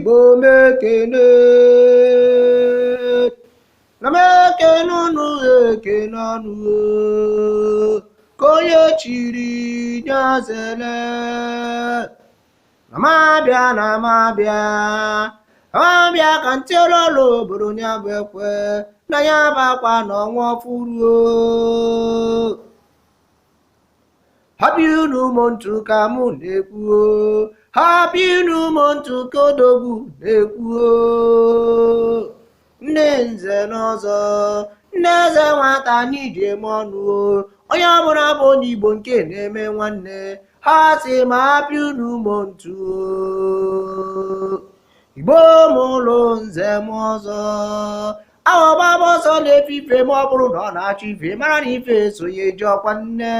Igbo mekene na mekene unu ekene ọnụ ka onye chiri nyazele na mabịa ka ntiololo obodo nya bụ ekwe na ya bụ akwa na ọnwa furuo happy unu montu ka mụ na-ekwuo happy unu montu ka odogwu na-ekwuo nne nze n'ọzọ nne eze nwata n'ije eme ọnụ onye ọbụla bụ onye Igbo nke na-eme nwanne ha si ma happy unu montu Igbo mụlụ nze m ọzọ ahụbaba ọsọ na-efe ife ma ọ bụrụ na ọ na-achọ ife mara na ife esonye ji ọkwa nne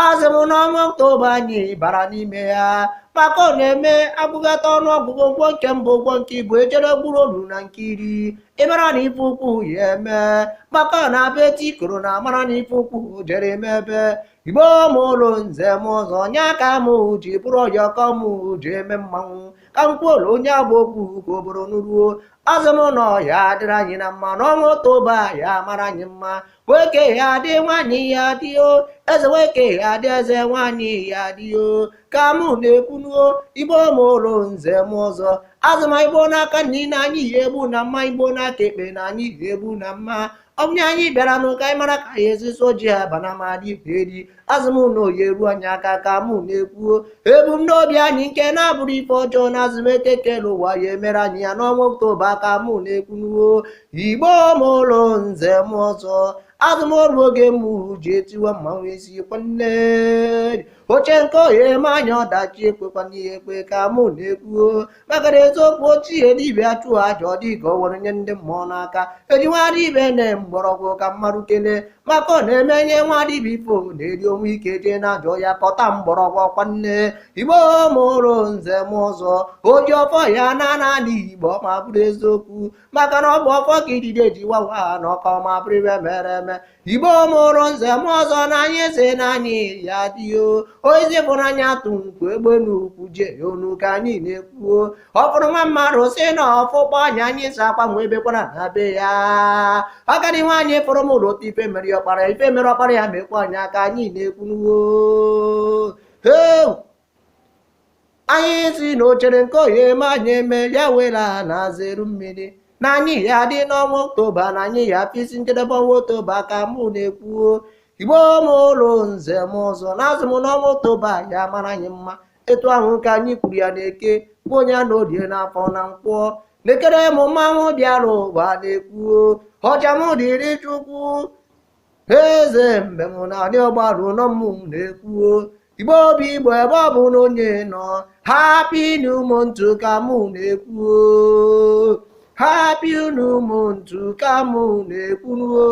azị m n'ọnwa Ọktoba anyị bara n'ime ya maka ọ na-eme agụgata ọnụọgụgụ ụgwọ nke mbụ ụgwọ nke Igbo ejere gburu olu na nke iri ịmara na ife ukwu ya eme maka na abụ eti koro na amara na ife ukwu jere eme ebe Igbo mụlụ nze m ọzọ onye aka m ji bụrụ ọyọkọ m ji eme mmanwụ ka m kwuola onye agba okwu ka obodo nuruo azụ m nọ ya dịrị anyị na mma n'ọnwa Ọktoba ya mara anyị mma nwoke ya dị nwaanyị ya dị o eze nwoke ya dị eze nwaanyị ya dị o ka mụ na-ekwunuo Igbo mụlụ nze m ọzọ azụma Igbo n'aka nni na anyị yi egbu na mma Igbo n'aka ekpe na anyị yi egbu na mma ọbụnye anyị bịara n'ụka anyị mara ka ya eziso ji ha banamadi eri azụm na oyi eru anyị aka ka mụ na-ekwuo ebumnobi anyị nke na-abụrụ ife ọjọọ na azụmekekele ụwa ya emere anyị ya n'ọnwa Ọktoba ka mụ na-ekwunuo Igbo mụlụ nze m ọzọ azụmọrụ oge mụ ji etiwa mmanwụ ezi kwanne oche nke ohe eme anya ọdachi ekwekwana ihe ekwe ka mụ na-ekwuo maka na eziokwu ochie dibịa chụọ aja ọ dị ka ọ were nye ndị mmụọ n'aka eji nwa dibịa na mgbọrọgwụ ka mmadụ kele maka ọ na-eme nye nwa dibịa ifo na-eri onwe ike jee na ajọ ya kọta mgbọrọgwụ kwanne Igbo mụrụ nze m ọzọ oji ọfọ ya na n'ala Igbo ma bụrụ eziokwu maka na ọ bụ ọfọ ka idide ji wawa na ọka ọma bụrụ ibe mere eme Igbo mụrụ nze m ọzọ na anyị eze na anyị ya dịo ozi bụrụ anya atụ nkwu egbe n'ukwu je onu ka anyị na-ekwuo ọ fụrụ nwa mmadụ si na ọfụkpọ anya anyị si akpanwe ebekwara na be ya agadi nwaanyị fụrụ m ụlọ otu ife mere ọkpara ya mekwa anya ka anyị na-ekwunuo anyị si na ochere nke ohe eme anyị eme ya wela na zeru mmiri na anyị ya dị n'ọnwa Ọktoba na anyị ya fisi njedebe ọnwa Ọktoba ka mụ na-ekwuo Igbo mụlụ nze m ọzọ na azụ m n'ọnwa Ọktoba ya mara anyị mma etu ahụ ka anyị kwuru ya na-eke bụ onye a na odie n'afọ na nkwọ lekere m mmanwụ bịara ụwa na-ekwuo ọja m dịrị Chukwu eze mgbe m na-adị ọgbarụ nọ m na-ekwuo Igbo obi Igbo ebe ọ bụ na onye nọ happy new month ka mụ na-ekwuo happy new month ka mụ na-ekwuo